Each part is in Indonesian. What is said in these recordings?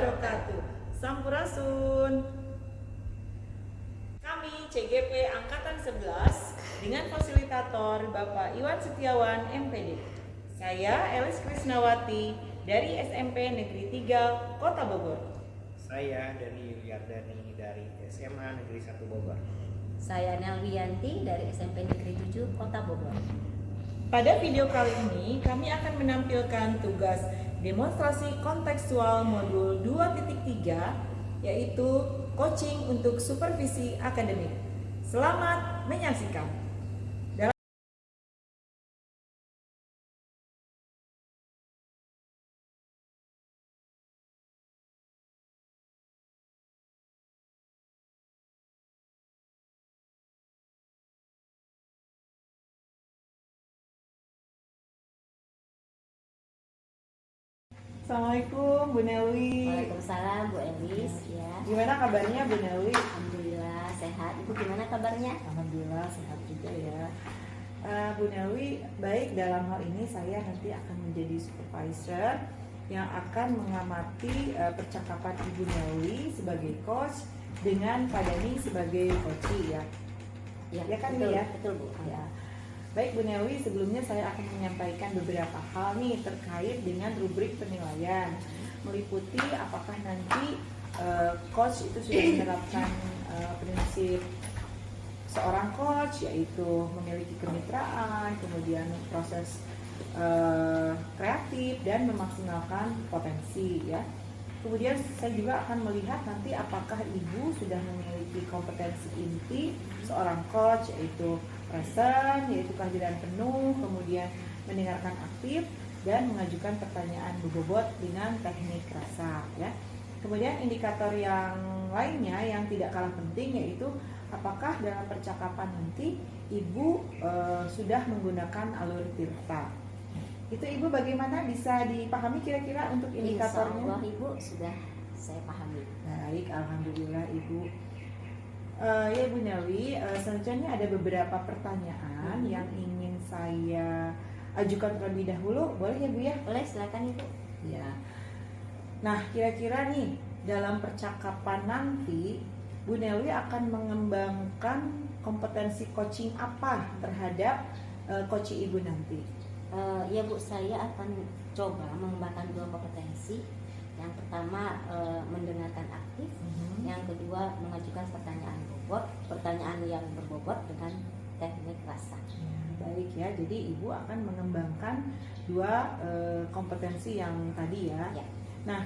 wabarakatuh. Sampurasun. Kami CGP Angkatan 11 dengan fasilitator Bapak Iwan Setiawan MPD. Saya Elis Krisnawati dari SMP Negeri 3 Kota Bogor. Saya dari Yuliardani dari SMA Negeri 1 Bogor. Saya Nelwiyanti dari SMP Negeri 7 Kota Bogor. Pada video kali ini kami akan menampilkan tugas demonstrasi kontekstual modul 2.3 yaitu coaching untuk supervisi akademik. Selamat menyaksikan. Assalamualaikum Bu Nelwi. Waalaikumsalam Bu Elis. Ya. Gimana kabarnya Bu Nelwi? Alhamdulillah sehat. Ibu gimana kabarnya? Alhamdulillah sehat juga ya. Bu Nelwi, baik, dalam hal ini saya nanti akan menjadi supervisor yang akan mengamati percakapan Ibu Nelwi sebagai coach dengan Pak Dani sebagai coachee ya. Ya kan betul, ya? Betul Bu. Ya. Baik Bu Nelwi, sebelumnya saya akan menyampaikan beberapa hal nih terkait dengan rubrik penilaian, meliputi apakah nanti coach itu sudah menerapkan prinsip seorang coach, yaitu memiliki kemitraan, kemudian proses kreatif dan memaksimalkan potensi ya. Kemudian saya juga akan melihat nanti apakah Ibu sudah memiliki kompetensi inti seorang coach, yaitu present, yaitu kehadiran penuh, kemudian mendengarkan aktif dan mengajukan pertanyaan berbobot dengan teknik rasa ya. Kemudian indikator yang lainnya yang tidak kalah penting yaitu apakah dalam percakapan nanti Ibu sudah menggunakan alur tirta. Itu Ibu bagaimana, bisa dipahami kira-kira untuk indikatornya? Insya Allah Ibu sudah saya pahami. Baik, alhamdulillah Ibu. Ya Bu Nelwi, selanjutnya ada beberapa pertanyaan yang ingin saya ajukan terlebih dahulu, boleh ya Bu ya? Boleh, silakan Ibu. Ya. Nah, kira-kira nih dalam percakapan nanti Bu Nelwi akan mengembangkan kompetensi coaching apa terhadap coaching Ibu nanti? Ya Bu, saya akan coba mengembangkan 2 kompetensi. Yang pertama mendengarkan aktif, yang kedua mengajukan pertanyaan yang berbobot dengan teknik rasa. Baik ya, jadi Ibu akan mengembangkan 2 kompetensi yang tadi ya. Nah,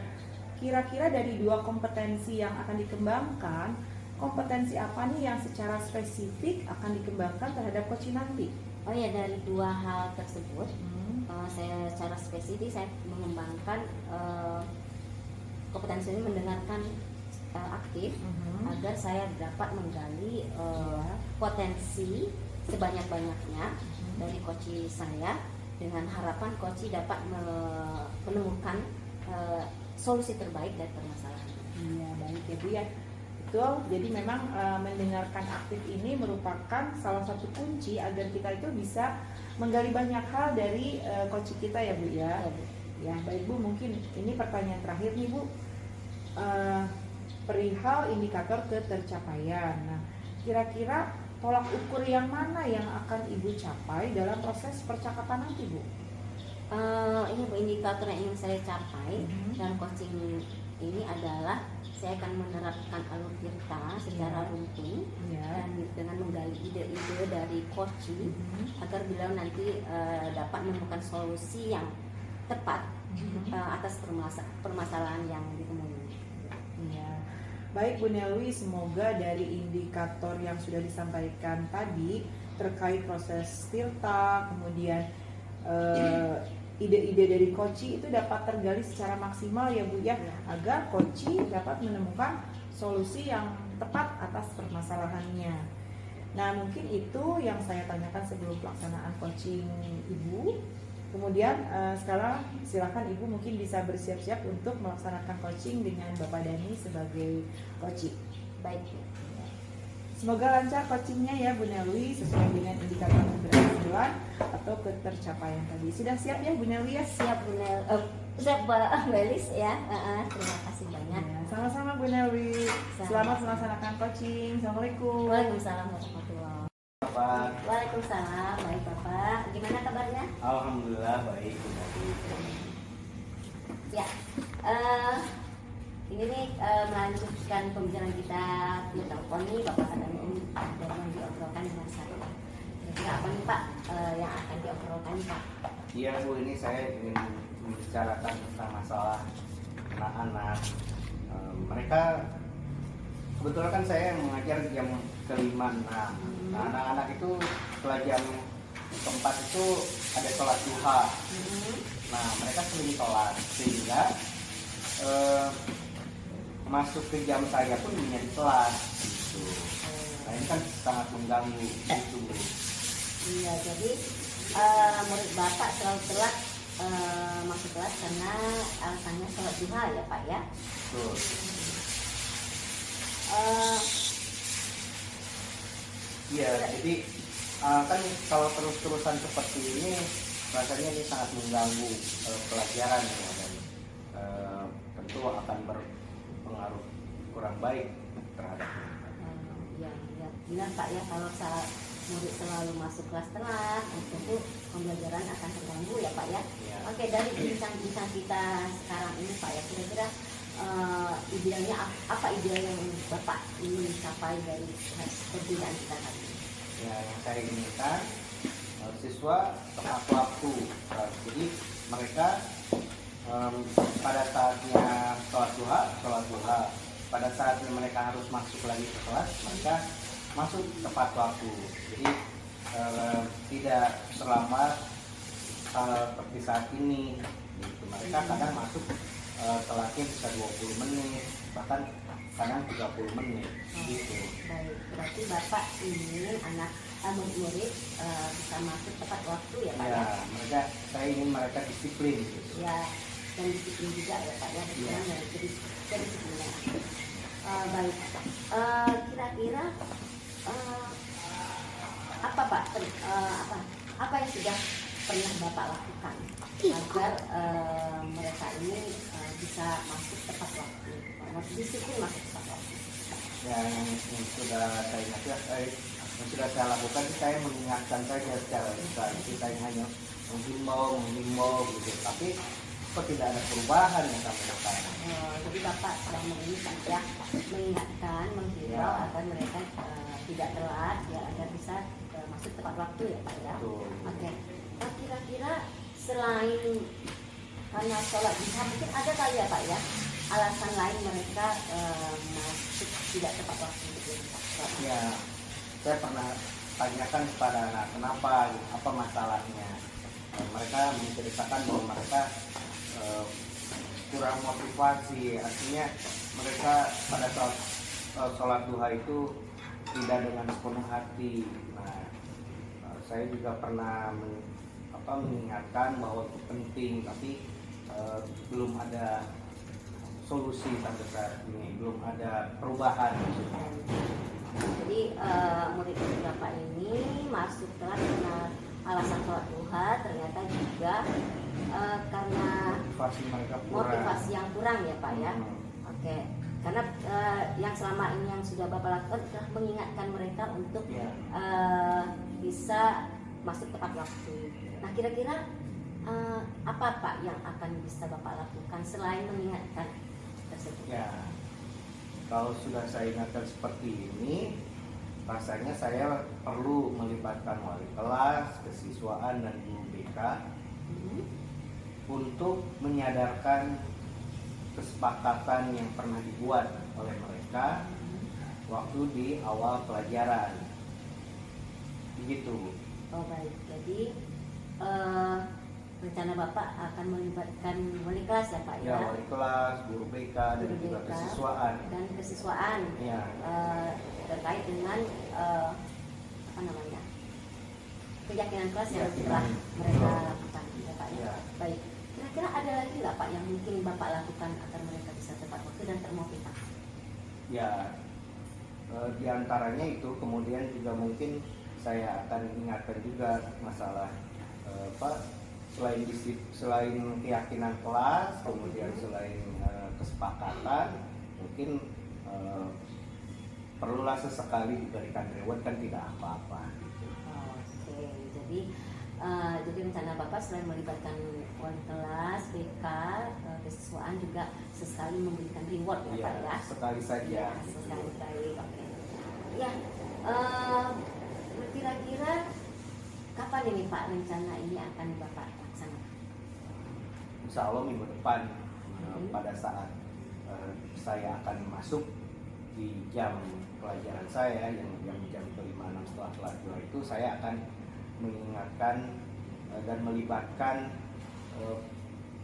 kira-kira dari 2 kompetensi yang akan dikembangkan, kompetensi apa nih yang secara spesifik akan dikembangkan terhadap coaching nanti? Oh ya, dari 2 hal tersebut, saya secara spesifik saya mengembangkan kompetensi ini mendengarkan aktif agar saya dapat menggali potensi sebanyak-banyaknya dari coaching saya, dengan harapan coaching dapat menemukan solusi terbaik dari permasalahan. Iya, baik ya Bu ya. Betul, jadi memang mendengarkan aktif ini merupakan salah satu kunci agar kita itu bisa menggali banyak hal dari coaching kita ya Bu ya. Ya baik Bu, mungkin ini pertanyaan terakhir nih Bu, perihal indikator ketercapaian. Nah, kira-kira tolak ukur yang mana yang akan Ibu capai dalam proses percakapan nanti Bu? Ini Bu, indikator yang ingin saya capai dalam coaching ini adalah saya akan menerapkan alur tirta secara rutin dan dengan menggali ide-ide dari coaching agar beliau nanti dapat menemukan solusi yang tepat atas permasalahan yang ditemui. Ya. Baik Bu Nelwi, semoga dari indikator yang sudah disampaikan tadi terkait proses tirta, kemudian ide-ide dari coaching itu dapat tergali secara maksimal ya Bu ya, agar coaching dapat menemukan solusi yang tepat atas permasalahannya. Nah, mungkin itu yang saya tanyakan sebelum pelaksanaan coaching Ibu. Kemudian sekarang silakan Ibu mungkin bisa bersiap-siap untuk melaksanakan coaching dengan Bapak Dani sebagai coaching. Baik. Semoga lancar coachingnya ya Bu Nelwi, sesuai dengan indikator keberhasilan atau ketercapaian tadi. Sudah siap ya Bu Nelwi ya? Siap Bu Nel, siap Bu Elis ya. Terima kasih banyak. selamat melaksanakan coaching. Assalamualaikum. Waalaikumsalam warahmatullahi Bapak. Waalaikumsalam. Baik Bapak, gimana kabarnya? Alhamdulillah baik. Ya, ini nih melanjutkan pembicaraan kita di telepon nih Bapak katanya ini ada yang diobrolkan dengan saya. Kira-kira apa nih Pak yang akan diobrolkan nih Pak? Iya Bu, ini saya ingin membicarakan tentang masalah anak-anak. Mereka kebetulan kan saya mengajar jam ke-5, 6. Nah, anak-anak itu setelah jam ke-4 itu ada sholat duha. Nah, mereka sering sholat sehingga masuk ke jam saya pun di kelas gitu. Nah, ini kan sangat mengganggu gitu. Iya, jadi murid Bapak selalu telat masuk kelas karena alasannya sholat duha ya Pak ya. Betul. Iya, jadi kan kalau terus-terusan seperti ini rasanya ini sangat mengganggu pelajaran ya, dan tentu akan berpengaruh kurang baik terhadap Ya, benar Pak ya, kalau murid selalu masuk kelas telat, tentu pembelajaran akan terganggu ya Pak ya. Ya. Oke, dari bincang-bincang kita sekarang ini Pak ya, kira-kira idealnya apa ideal yang Bapak ingin capai dari perbincangan kita tadi? Ya, yang saya inginkan siswa tepat waktu. Jadi mereka pada saatnya sholat duha, pada saatnya mereka harus masuk lagi ke kelas, mereka masuk tepat waktu. Jadi tidak terlambat seperti saat ini. Gitu. Mereka kadang masuk telatnya bisa 20 menit, bahkan kadang 30 menit. Gitu. Baik, berarti Bapak ingin anak murid bisa masuk tepat waktu ya Pak ya? Ya, saya ingin mereka disiplin. Gitu. Ya, dan disiplin juga ya Pak ya, berjalan dari kedisiplinan. Baik, kira-kira apa Pak? Apa yang sudah pernah Bapak lakukan agar mereka ini bisa masuk tepat waktu, disiplin masuk tepat waktu? Ya, yang sudah saya ingatkan, yang sudah saya lakukan, saya mengingatkan saja secara lisan. Kita hanya menghimbau gitu, tapi kok tidak ada perubahan yang sampai sekarang. Jadi Bapak sedang mengingatkan ya, menghimbau agar mereka tidak telat ya, agar bisa masuk tepat waktu ya Pak ya. Betul. Oke. Kira-kira selain karena sholat duha, mungkin ada kali ya Pak ya alasan lain mereka masuk tidak tepat waktu untuk sholat? Ya, saya pernah tanyakan kepada anak, kenapa, apa masalahnya. Mereka menceritakan bahwa mereka kurang motivasi, artinya mereka pada saat sholat duha itu tidak dengan sepenuh hati. Nah, saya juga pernah mengingatkan bahwa itu penting, tapi belum ada solusi sampai saat ini, belum ada perubahan. Jadi murid Bapak ini masuk telat karena alasan sholat duha, ternyata juga karena Motivasi mereka kurang. motivasi yang kurang ya Pak ya. Oke, karena yang selama ini yang sudah Bapak lakukan adalah mengingatkan mereka untuk bisa masuk tepat waktu. Nah, kira-kira apa Pak yang akan bisa Bapak lakukan selain mengingatkan tersebut? Ya, kalau sudah saya ingatkan seperti ini, rasanya saya perlu melibatkan wali kelas, kesiswaan, dan guru BK untuk menyadarkan kesepakatan yang pernah dibuat oleh mereka waktu di awal pelajaran. Begitu. Oh baik, jadi rencana Bapak akan melibatkan wali kelas ya Pak ya? Ya, wali kelas, guru BK, dan Guru juga BK, kesiswaan. dan kesiswaan Ya. terkait dengan keyakinan kelas yang telah mereka lakukan ya Pak ya? Ya. Baik, kira-kira ada lagi nggak Pak yang mungkin Bapak lakukan agar mereka bisa tepat waktu dan termotivasi? Ya, di antaranya itu, kemudian juga mungkin saya akan ingatkan juga masalah selain keyakinan kelas, kemudian selain kesepakatan, mungkin perlulah sesekali diberikan reward, kan tidak apa-apa gitu. Oke, jadi rencana Bapak selain melibatkan wali kelas, BK, kesiswaan juga sesekali memberikan reward ya Iya, Pak ya? sekali saja. Ya, gitu. sekali baik. Oke. Ya, kira-kira kapan ini Pak rencana ini akan Bapak laksanakan? Insya Allah minggu depan pada saat saya akan masuk di jam pelajaran saya yang jam ke-5, 6 setelah kelas 2 itu, saya akan mengingatkan dan melibatkan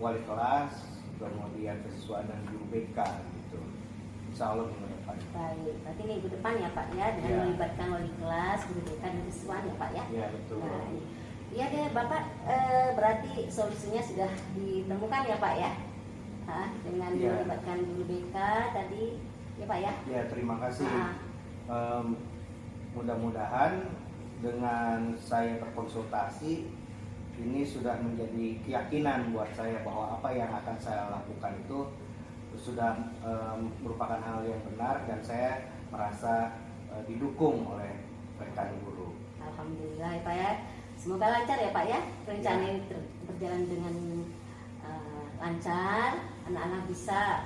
wali kelas, kemudian kesiswaan dan guru BK gitu. Insya Allah minggu depan. Baik, berarti minggu depan ya Pak ya, dengan Ya. melibatkan wali kelas, guru BK dan kesiswaan ya Pak ya? Ya betul. Baik. Iya deh Bapak, berarti solusinya sudah ditemukan ya Pak ya? Dengan Ya. melibatkan guru BK tadi ya Pak ya? Ya, terima kasih. Ah. Mudah-mudahan dengan saya berkonsultasi ini sudah menjadi keyakinan buat saya bahwa apa yang akan saya lakukan itu sudah merupakan hal yang benar, dan saya merasa didukung oleh rekan guru. Alhamdulillah ya Pak ya. Semoga lancar ya Pak ya. Rencana ini berjalan dengan lancar. Anak-anak bisa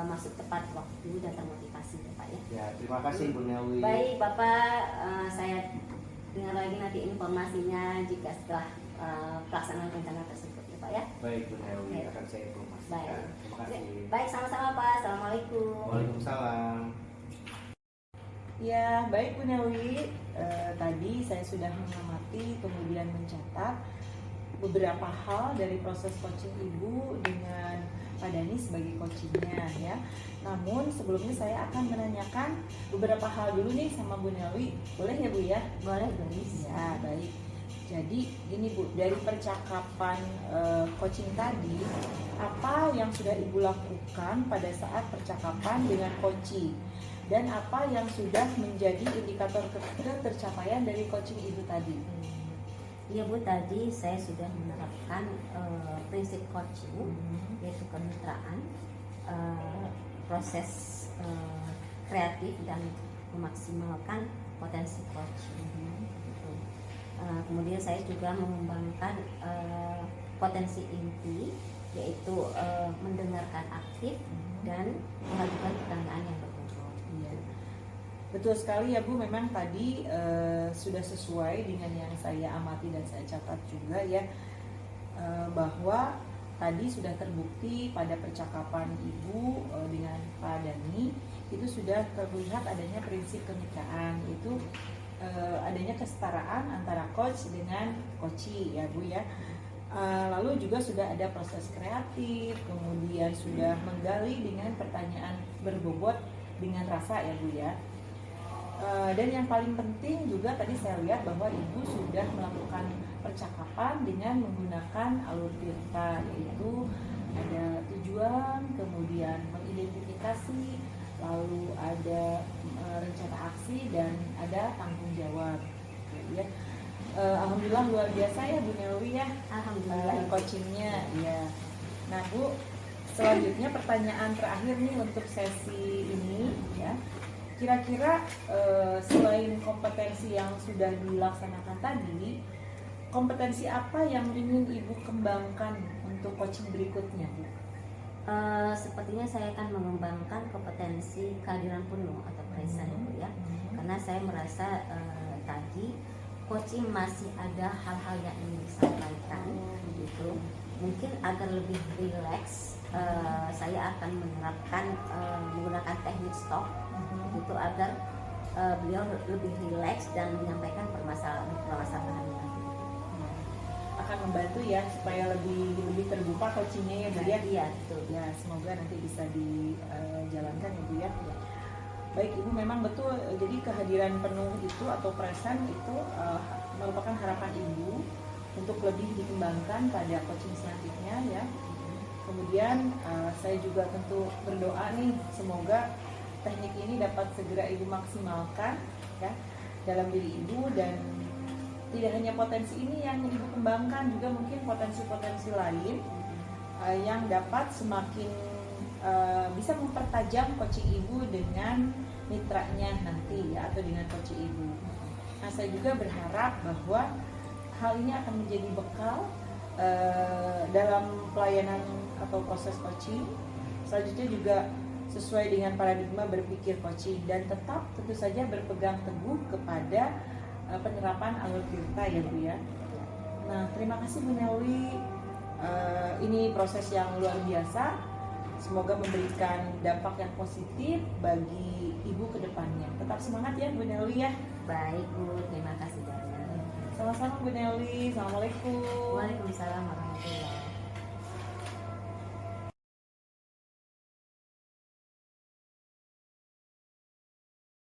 masuk tepat waktu dan termotivasi ya Pak ya. Ya, terima kasih Bu Nelwi. Baik Bapak, saya dengar lagi nanti informasinya jika setelah pelaksanaan rencana tersebut ya Pak ya. Baik Bu Nelwi, Oke. akan saya informasikan. Baik. Terima kasih. Baik, sama-sama Pak. Assalamualaikum. Waalaikumsalam. Ya, baik Bu Nelwi. Tadi saya sudah mengamati kemudian mencatat beberapa hal dari proses coaching Ibu dengan Pak Dani sebagai coachingnya ya. Namun sebelumnya saya akan menanyakan beberapa hal dulu nih sama Bu Nelwi. Boleh ya Bu ya? Boleh, Doris. Ya, baik. Jadi gini Bu, dari percakapan coaching tadi, apa yang sudah Ibu lakukan pada saat percakapan dengan coaching? Dan apa yang sudah menjadi indikator ketercapaian dari coaching Ibu tadi? Iya Bu, tadi saya sudah menerapkan prinsip coaching, yaitu kemitraan, proses kreatif dan memaksimalkan potensi coaching. Gitu. Kemudian saya juga mengembangkan potensi inti, yaitu mendengarkan aktif dan mengajukan pertanyaan yang berbobot. Iya. Betul sekali ya Bu, memang tadi sudah sesuai dengan yang saya amati dan saya catat juga ya, bahwa tadi sudah terbukti pada percakapan Ibu dengan Pak Dani itu sudah terlihat adanya prinsip kemitraan, yaitu adanya kesetaraan antara coach dengan coachee ya Bu ya. Lalu juga sudah ada proses kreatif, kemudian sudah menggali dengan pertanyaan berbobot dengan rasa ya Bu ya. Dan yang paling penting juga tadi saya lihat bahwa Ibu sudah melakukan percakapan dengan menggunakan alur Tirta, yaitu ada tujuan, kemudian mengidentifikasi, lalu ada rencana aksi, dan ada tanggung jawab ya. Alhamdulillah luar biasa ya Bu Nelwi ya, Alhamdulillah. coachingnya ya. Nah Bu, selanjutnya pertanyaan terakhir nih untuk sesi ini ya. Kira-kira selain kompetensi yang sudah dilaksanakan tadi, kompetensi apa yang ingin Ibu kembangkan untuk coaching berikutnya Bu? Sepertinya saya akan mengembangkan kompetensi kehadiran penuh atau present Bu ya. Karena saya merasa tadi coaching masih ada hal-hal yang ingin disampaikan gitu. Mungkin agar lebih rileks, saya akan menerapkan menggunakan teknik stop itu agar beliau lebih rileks dan menyampaikan permasalahan Akan membantu ya supaya lebih terbuka coachingnya ya Bu ya. Iya betul. Ya, semoga nanti bisa dijalankan ya Bu ya. Baik Ibu, memang betul, jadi kehadiran penuh itu atau present itu merupakan harapan Ibu untuk lebih dikembangkan pada coaching selanjutnya ya. Kemudian saya juga tentu berdoa nih, semoga teknik ini dapat segera Ibu maksimalkan ya dalam diri Ibu, dan tidak hanya potensi ini yang Ibu kembangkan, juga mungkin potensi-potensi lain yang dapat semakin bisa mempertajam coaching ibu dengan mitranya nanti ya, atau dengan coaching ibu. Nah, saya juga berharap bahwa hal ini akan menjadi bekal dalam pelayanan atau proses coaching. Selanjutnya juga sesuai dengan paradigma berpikir coaching, dan tetap tentu saja berpegang teguh kepada penerapan alur tirta ya Bu ya. Nah, terima kasih Bu Nelly. Ini proses yang luar biasa. Semoga memberikan dampak yang positif bagi ibu ke depannya. Tetap semangat ya Bu Nelly ya. Baik Bu, terima kasih banyak. Sama-sama Bu Nelly. Assalamualaikum. Waalaikumsalam warahmatullahi wabarakatuh.